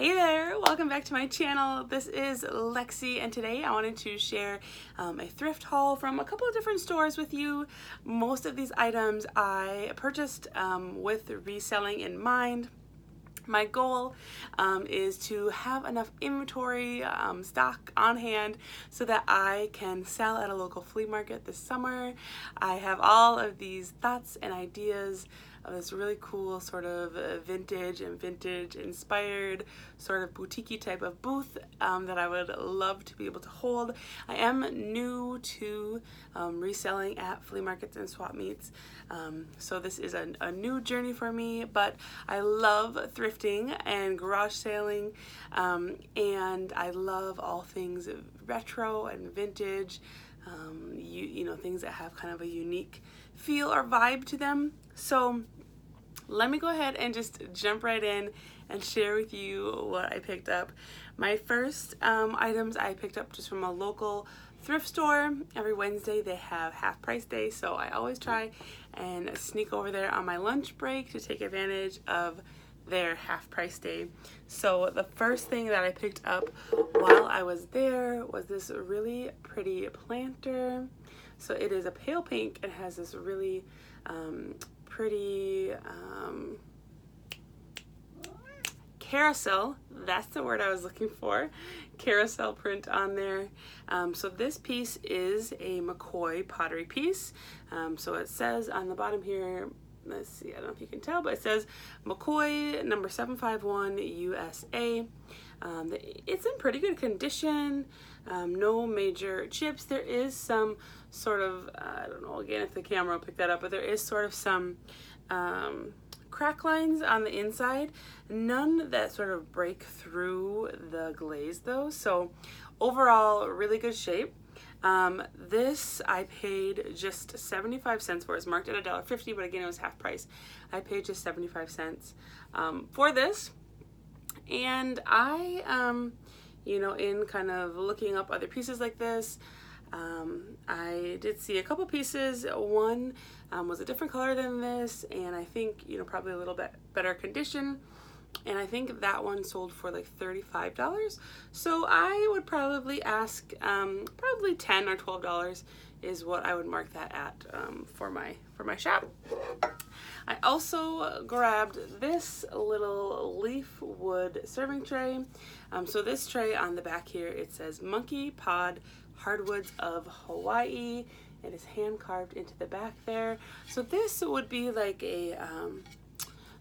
Hey there, welcome back to my channel. This is Lexi and today I wanted to share a thrift haul from a couple of different stores with you. Most of these items I purchased with reselling in mind. My goal is to have enough inventory stock on hand so that I can sell at a local flea market this summer. I have all of these thoughts and ideas of this really cool sort of vintage inspired sort of boutique-y type of booth that I would love to be able to hold. I am new to reselling at flea markets and swap meets, so this is a new journey for me, but I love thrifting and garage sailing, and I love all things retro and vintage, you know, things that have kind of a unique feel or vibe to them. So let me go ahead and just jump right in and share with you what I picked up. My first items I picked up just from a local thrift store. Every Wednesday they have half price day, so I always try and sneak over there on my lunch break to take advantage of their half price day. So the first thing that I picked up while I was there was this really pretty planter. So it is a pale pink and has this really pretty carousel, that's the word I was looking for, carousel print on there. So this piece is a McCoy pottery piece. So it says on the bottom here, let's see, I don't know if you can tell, but it says McCoy number 751 USA. It's in pretty good condition, no major chips. There is some sort of, I don't know again if the camera will pick that up, but there is sort of some crack lines on the inside, none that sort of break through the glaze though. So overall, really good shape. This I paid just 75 cents for. It's marked at $1.50, but again, it was half price. I paid just 75 cents for this. And I, you know, in kind of looking up other pieces like this, I did see a couple pieces. One was a different color than this, and I think, you know, probably a little bit better condition. And I think that one sold for like $35. So I would probably ask, probably $10 or $12 is what I would mark that at for my shop. I also grabbed this little leaf wood serving tray. So this tray on the back here, it says Monkey Pod Hardwoods of Hawaii. It is hand carved into the back there. So this would be like a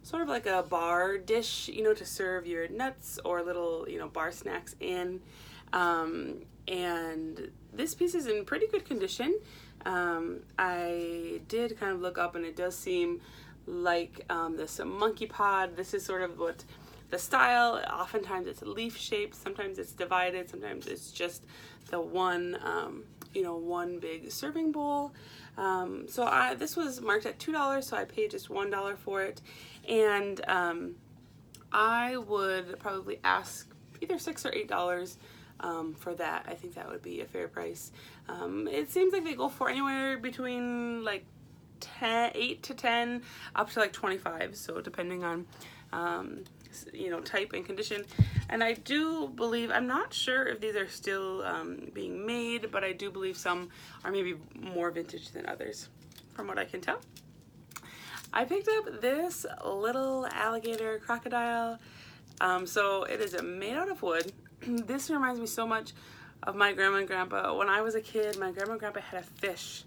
sort of like a bar dish, you know, to serve your nuts or little, you know, bar snacks in. And this piece is in pretty good condition. I did kind of look up and it does seem like this monkey pod. This is sort of what the style. Oftentimes it's leaf shaped, sometimes it's divided, sometimes it's just the one, you know, one big serving bowl. So this was marked at $2, so I paid just $1 for it. And I would probably ask either $6 or $8 for that. I think that would be a fair price. It seems like they go for anywhere between like 8 to 10 up to like 25, so depending on you know, type and condition. And I do believe, I'm not sure if these are still being made, but I do believe some are maybe more vintage than others from what I can tell. I picked up this little alligator crocodile. So it is made out of wood. This reminds me so much of my grandma and grandpa. When I was a kid, my grandma and grandpa had a fish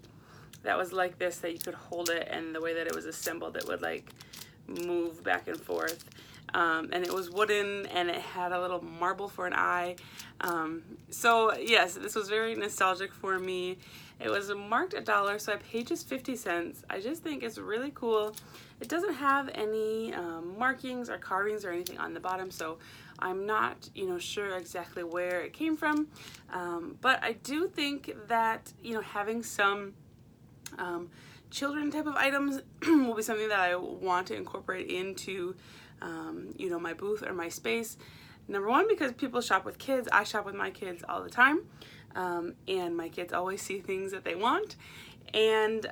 that was like this, that you could hold it, and the way that it was assembled, it would like move back and forth. And it was wooden and it had a little marble for an eye. So yes, this was very nostalgic for me. It was marked $1, so I paid just 50 cents. I just think it's really cool. It doesn't have any markings or carvings or anything on the bottom, so I'm not, you know, sure exactly where it came from. But I do think that, you know, having some children type of items will be something that I want to incorporate into you know, my booth or my space. Number one, because people shop with kids. I shop with my kids all the time, and my kids always see things that they want. And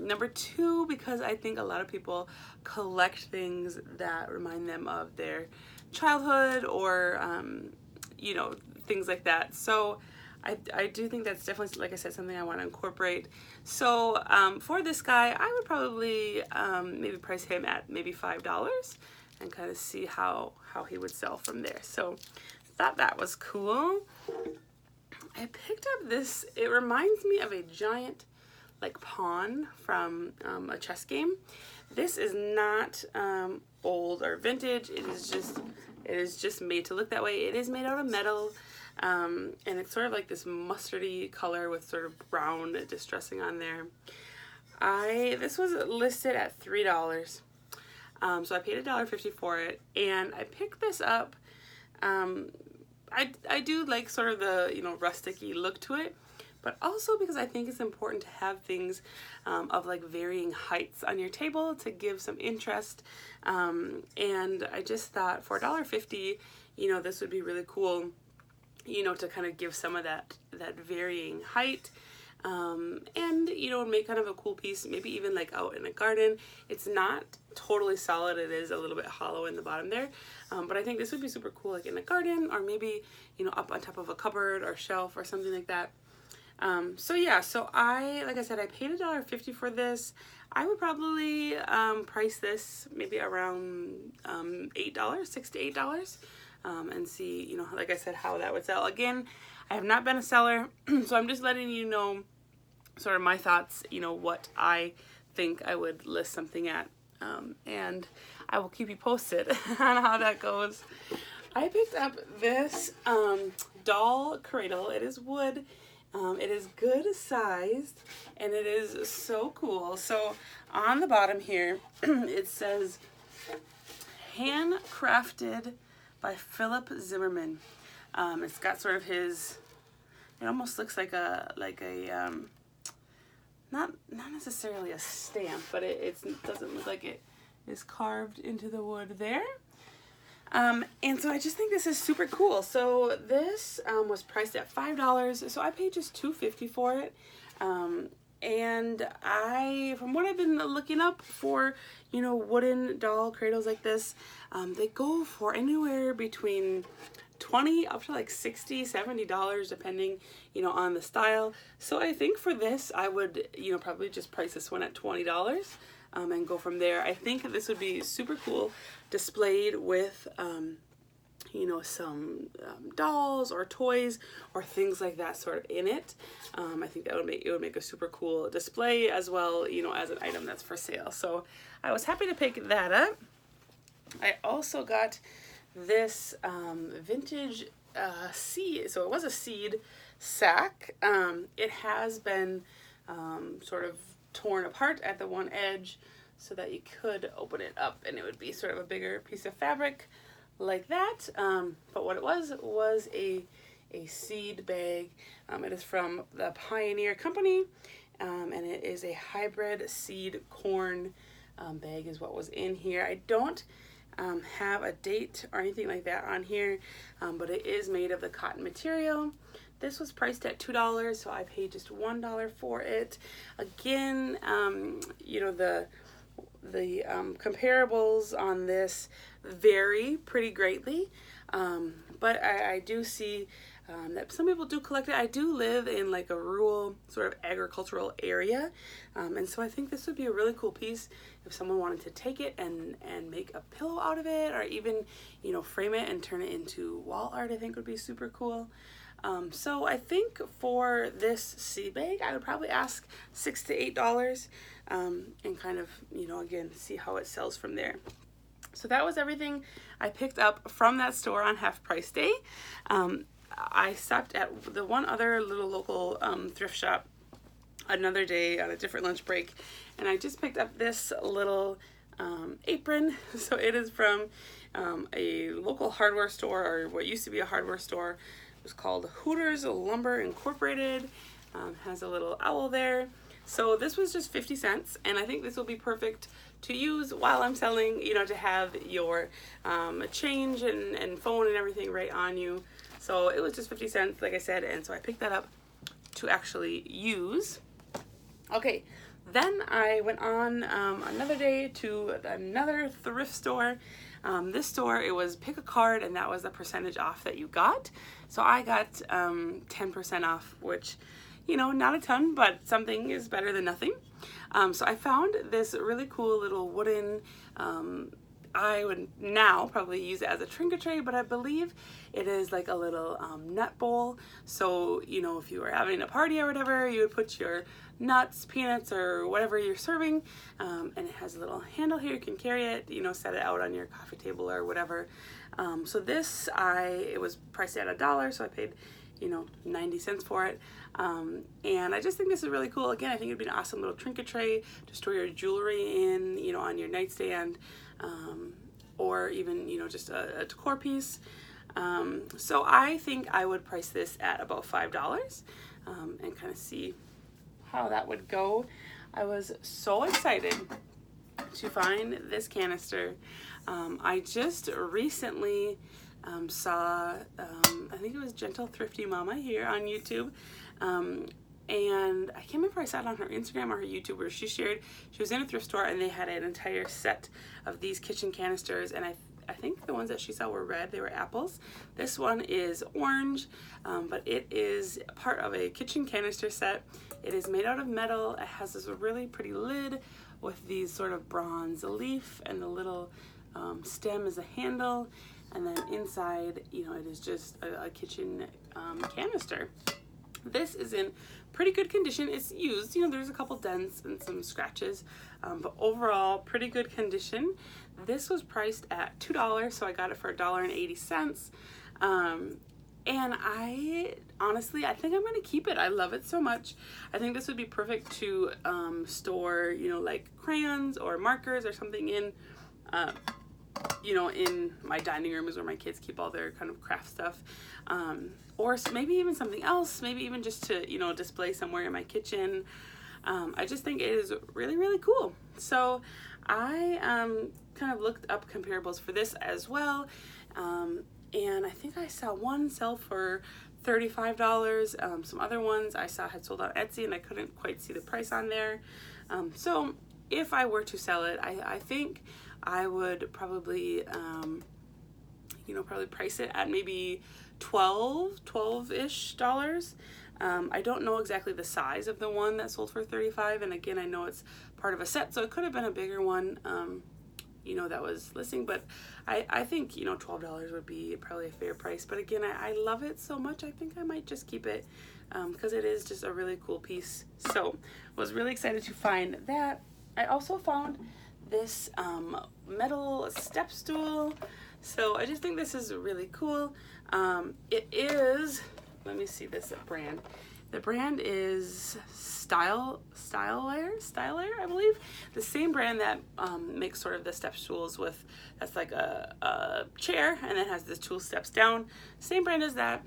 number 2, because I think a lot of people collect things that remind them of their childhood or, you know, things like that. So I do think that's definitely, like I said, something I want to incorporate. So for this guy, I would probably maybe price him at maybe $5 and kind of see how he would sell from there. So thought that was cool. I picked up this, it reminds me of a giant like pawn from a chess game. This is not old or vintage. It is just made to look that way. It is made out of metal, and it's sort of like this mustardy color with sort of brown distressing on there. This was listed at $3, so I paid $1.50 for it, and I picked this up. I do like sort of the, you know, rustic-y look to it, but also because I think it's important to have things of like varying heights on your table to give some interest. And I just thought for $1.50, you know, this would be really cool, you know, to kind of give some of that varying height. And, you know, make kind of a cool piece, maybe even like out in a garden. It's not totally solid. It is a little bit hollow in the bottom there. But I think this would be super cool, like in a garden, or maybe, you know, up on top of a cupboard or shelf or something like that. So yeah, so like I said, I paid $1.50 for this. I would probably price this maybe around $8, $6 to $8, and see, you know, like I said, how that would sell. Again, I have not been a seller, so I'm just letting you know sort of my thoughts, you know, what I think I would list something at, and I will keep you posted on how that goes. I picked up this doll cradle. It is wood. It is good sized, and it is so cool. So on the bottom here, it says handcrafted by Philip Zimmerman. It's got sort of his, it almost looks like a not necessarily a stamp, but it doesn't look like it is carved into the wood there. And so I just think this is super cool. So this was priced at $5, so I paid just $2.50 for it. And from what I've been looking up for, you know, wooden doll cradles like this, they go for anywhere between $20 up to like $60, $70, depending, you know, on the style. So I think for this, I would, you know, probably just price this one at $20. And go from there. I think this would be super cool displayed with, you know, some dolls or toys or things like that sort of in it. I think that would make a super cool display as well, you know, as an item that's for sale. So I was happy to pick that up. I also got this vintage seed. So it was a seed sack. It has been sort of torn apart at the one edge so that you could open it up and it would be sort of a bigger piece of fabric like that. But what it was a seed bag. It is from the Pioneer Company, and it is a hybrid seed corn bag is what was in here. I don't have a date or anything like that on here, but it is made of the cotton material. This was priced at $2, so I paid just $1 for it. Again, you know, the comparables on this vary pretty greatly, but I do see that some people do collect it. I do live in like a rural sort of agricultural area, and so I think this would be a really cool piece if someone wanted to take it and make a pillow out of it, or even, you know, frame it and turn it into wall art. I think would be super cool. So I think for this seed bag, I would probably ask $6 to $8, and kind of, you know, again, see how it sells from there. So that was everything I picked up from that store on Half Price Day. I stopped at the one other little local thrift shop another day on a different lunch break, and I just picked up this little apron. So it is from a local hardware store, or what used to be a hardware store. It was called Hooters Lumber Incorporated. Has a little owl there. So this was just 50 cents, and I think this will be perfect to use while I'm selling, you know, to have your change and phone and everything right on you. So it was just 50 cents, like I said, and so I picked that up to actually use. Okay, then I went on another day to another thrift store. This store, it was pick a card, and that was the percentage off that you got. So I got 10% off, which, you know, not a ton, but something is better than nothing. So I found this really cool little wooden, I would now probably use it as a trinket tray, but I believe it is like a little nut bowl. So, you know, if you were having a party or whatever, you would put your nuts, peanuts, or whatever you're serving, and it has a little handle here. You can carry it, you know, set it out on your coffee table or whatever. So this, it was priced at $1, so I paid, you know, 90 cents for it. And I just think this is really cool. Again, I think it'd be an awesome little trinket tray to store your jewelry in, you know, on your nightstand, or even, you know, just a decor piece. So I think I would price this at about $5, and kind of see how that would go. I was so excited to find this canister. I just recently saw, I think it was Gentle Thrifty Mama here on YouTube, and I can't remember if I saw it on her Instagram or her YouTube, where she shared she was in a thrift store and they had an entire set of these kitchen canisters, and I think the ones that she saw were red, they were apples. This one is orange, but it is part of a kitchen canister set. It is made out of metal. It has this really pretty lid with these sort of bronze leaf, and the little stem is a handle, and then inside, you know, it is just a kitchen canister. This is in pretty good condition. It's used, you know, there's a couple dents and some scratches, but overall pretty good condition. This was priced at $2, so I got it for $1.80. And I honestly, I think I'm gonna keep it. I love it so much. I think this would be perfect to store, you know, like crayons or markers or something in, you know, in my dining room is where my kids keep all their kind of craft stuff. Or maybe even something else, maybe even just to, you know, display somewhere in my kitchen. I just think it is really, really cool. So I kind of looked up comparables for this as well. And I think I saw one sell for $35. Some other ones I saw had sold on Etsy, and I couldn't quite see the price on there. So if I were to sell it, I think I would probably, you know, probably price it at maybe $12-ish. I don't know exactly the size of the one that sold for $35, and again, I know it's part of a set, so it could have been a bigger one, you know, that was listing, but I think, you know, $12 would be probably a fair price. But again, I love it so much, I think I might just keep it, because it is just a really cool piece. So was really excited to find that. I also found this metal step stool. So I just think this is really cool. It is, let me see this brand. The brand is Style Layer, I believe. The same brand that makes sort of the step stools with, that's like a chair and then has the tool steps down. Same brand as that,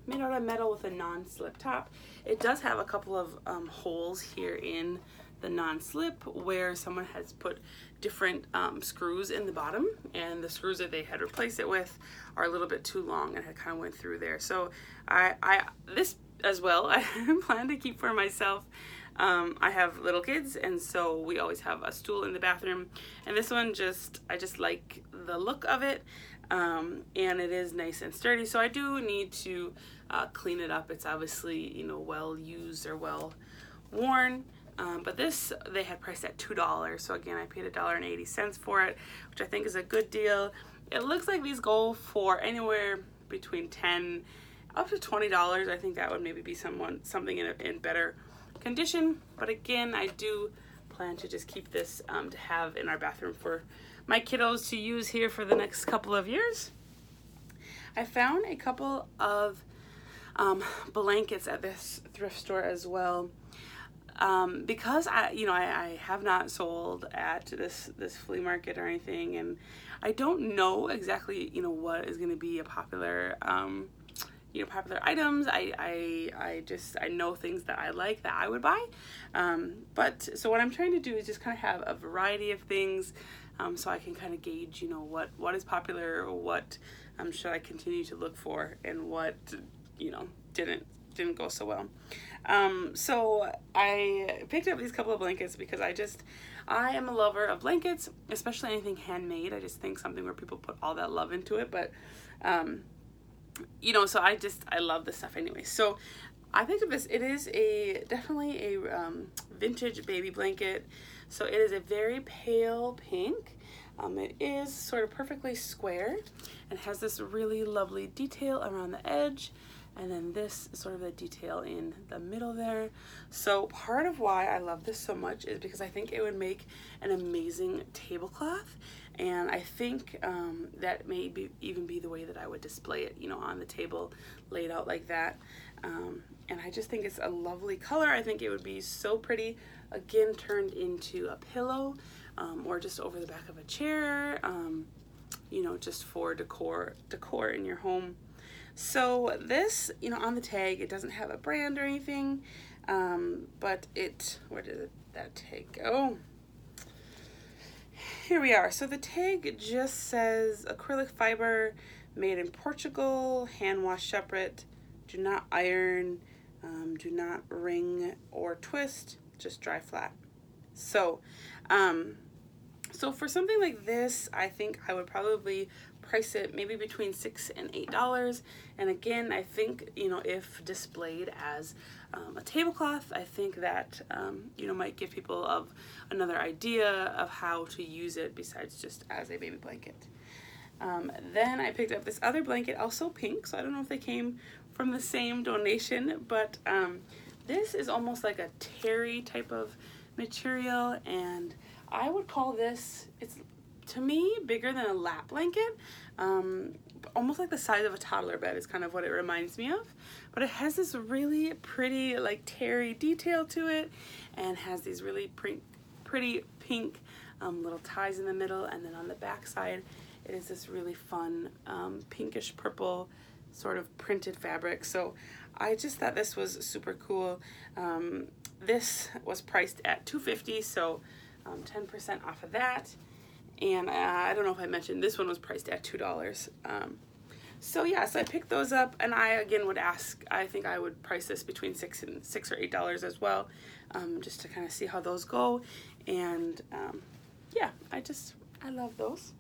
made out of metal with a non-slip top. It does have a couple of holes here in the non-slip where someone has put different screws in the bottom, and the screws that they had replaced it with are a little bit too long and it kind of went through there. So this as well, I plan to keep for myself. I have little kids, and so we always have a stool in the bathroom, and this one I just like the look of it, and it is nice and sturdy. So I do need to clean it up. It's obviously, you know, well used or well worn. But this, they had priced at $2. So again, I paid $1.80 for it, which I think is a good deal. It looks like these go for anywhere between $10 up to $20. I think that would maybe be something in better condition. But again, I do plan to just keep this to have in our bathroom for my kiddos to use here for the next couple of years. I found a couple of blankets at this thrift store as well. Because I have not sold at this flea market or anything, and I don't know exactly, you know, what is going to be a popular, popular items. I know things that I like that I would buy. But so what I'm trying to do is just kind of have a variety of things, so I can kind of gauge, you know, what is popular, or what should I continue to look for, and what, you know, didn't didn't go so well. So I picked up these couple of blankets because I am a lover of blankets, especially anything handmade. I just think something where people put all that love into it. But, you know, so I love this stuff anyway. So I picked up this. It is definitely a vintage baby blanket. So it is a very pale pink. It is sort of perfectly square and has this really lovely detail around the edge, and then this is sort of the detail in the middle there. So part of why I love this so much is because I think it would make an amazing tablecloth, and I think that may even be the way that I would display it, you know, on the table laid out like that. And I just think it's a lovely color. I think it would be so pretty, again, turned into a pillow, or just over the back of a chair, you know, just for decor in your home. So this, you know, on the tag, it doesn't have a brand or anything, but where did that tag go? Here we are. So the tag just says acrylic fiber, made in Portugal, hand wash separate, do not iron, do not wring or twist, just dry flat. So, so for something like this, I think I would probably price it maybe between $6 and $8. And again, I think, you know, if displayed as a tablecloth, I think that, you know, might give people another idea of how to use it besides just as a baby blanket. Then I picked up this other blanket, also pink, so I don't know if they came from the same donation, but this is almost like a terry type of material, and I would call this, it's to me bigger than a lap blanket, almost like the size of a toddler bed is kind of what it reminds me of, but it has this really pretty like terry detail to it, and has these really pretty pink little ties in the middle, and then on the back side it is this really fun pinkish purple sort of printed fabric. So I just thought this was super cool. This was priced at $2.50, so 10% off of that. And I don't know if I mentioned, this one was priced at $2. So yeah, so I picked those up, and I again would ask, I think I would price this between $6 or $8 as well, just to kind of see how those go. And yeah, I love those.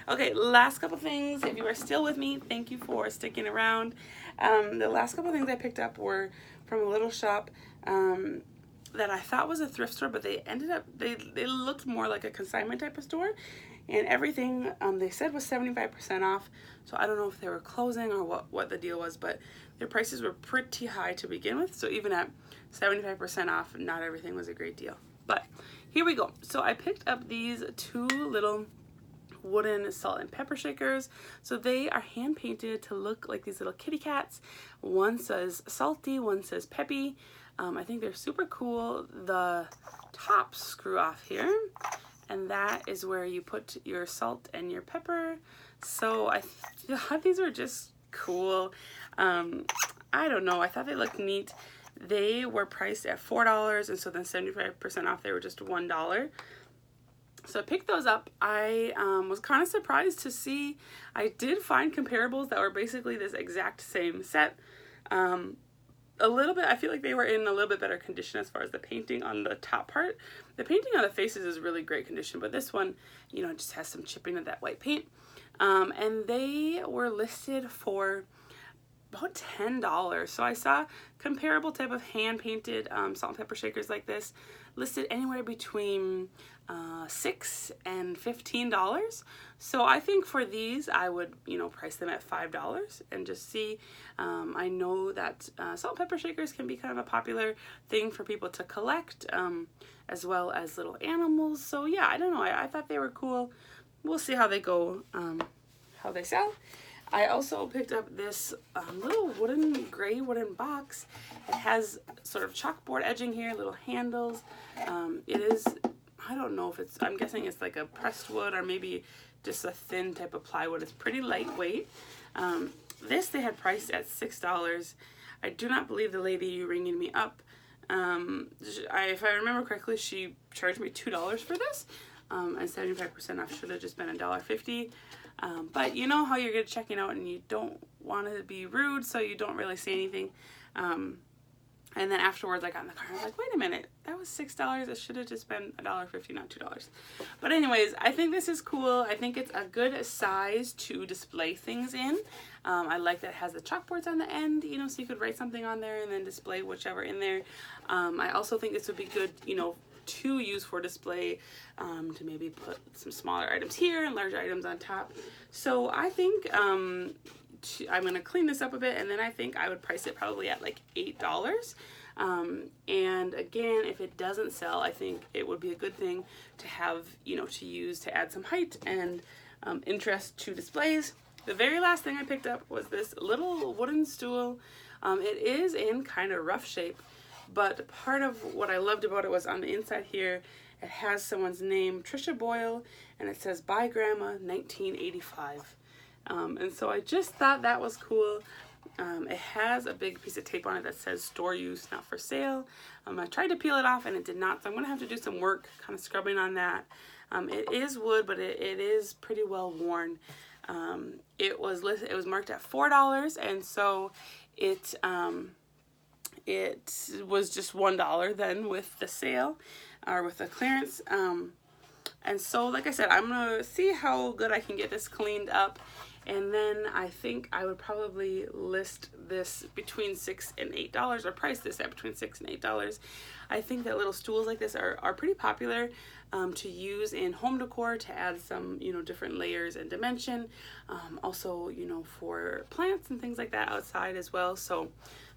Okay, last couple things. If you are still with me, thank you for sticking around. The last couple things I picked up were from a little shop that I thought was a thrift store, but they ended up, they looked more like a consignment type of store, and everything they said was 75% off. So I don't know if they were closing or what the deal was, but their prices were pretty high to begin with. So even at 75% off, not everything was a great deal. But here we go. So I picked up these two little wooden salt and pepper shakers. So they are hand painted to look like these little kitty cats. One says salty, one says peppy. I think they're super cool. The tops screw off here, and that is where you put your salt and your pepper. So I thought these were just cool. I don't know, I thought they looked neat. They were priced at $4, and so then 75% off, they were just $1. So I picked those up. I was kind of surprised to see, I did find comparables that were basically this exact same set. A little bit, I feel like they were in a little bit better condition as far as the painting on the top part. The painting on the faces is really great condition, but this one, you know, just has some chipping of that white paint. And they were listed for about $10. So I saw comparable type of hand painted salt and pepper shakers like this listed anywhere between $6 and $15. So I think for these I would, you know, price them at $5 and just see. I know that salt and pepper shakers can be kind of a popular thing for people to collect, as well as little animals. So yeah, I don't know, I thought they were cool. We'll see how they go, how they sell. I also picked up this little gray wooden box. It has sort of chalkboard edging here, little handles. It is, I don't know if it's, I'm guessing it's like a pressed wood or maybe just a thin type of plywood. It's pretty lightweight. This they had priced at $6. I do not believe the lady ringing me up, if I remember correctly, she charged me $2 for this, and 75% off should have just been $1.50. But you know how you're checking out and you don't want to be rude, so you don't really say anything. And then afterwards I got in the car and I was like, wait a minute, that was $6. It should have just been $1.50, not $2. But anyways, I think this is cool. I think it's a good size to display things in. I like that it has the chalkboards on the end, you know, so you could write something on there and then display whichever in there. I also think this would be good, you know, to use for display, to maybe put some smaller items here and larger items on top. So I think I'm going to clean this up a bit, and then I think I would price it probably at like $8. And again, if it doesn't sell, I think it would be a good thing to have, you know, to use to add some height and interest to displays. The very last thing I picked up was this little wooden stool. It is in kind of rough shape, but part of what I loved about it was on the inside here, it has someone's name, Trisha Boyle, and it says, "By Grandma, 1985. And so I just thought that was cool. It has a big piece of tape on it that says store use, not for sale. I tried to peel it off and it did not, so I'm going to have to do some work kind of scrubbing on that. It is wood, but it is pretty well worn. It was marked at $4, and so it was just $1 then with the sale, or with the clearance. And so, like I said, I'm gonna see how good I can get this cleaned up, and then I think I would probably list this between $6 and $8, or price this at between $6 and $8. I think that little stools like this are pretty popular to use in home decor to add some, you know, different layers and dimension. Also, you know, for plants and things like that outside as well. So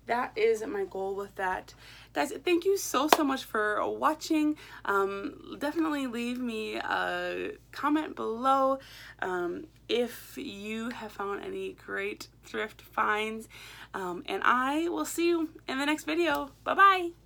that is my goal with that. Guys, thank you so much for watching. Definitely leave me a comment below if you have found any great thrift finds. And I will see you in the next video. Bye-bye.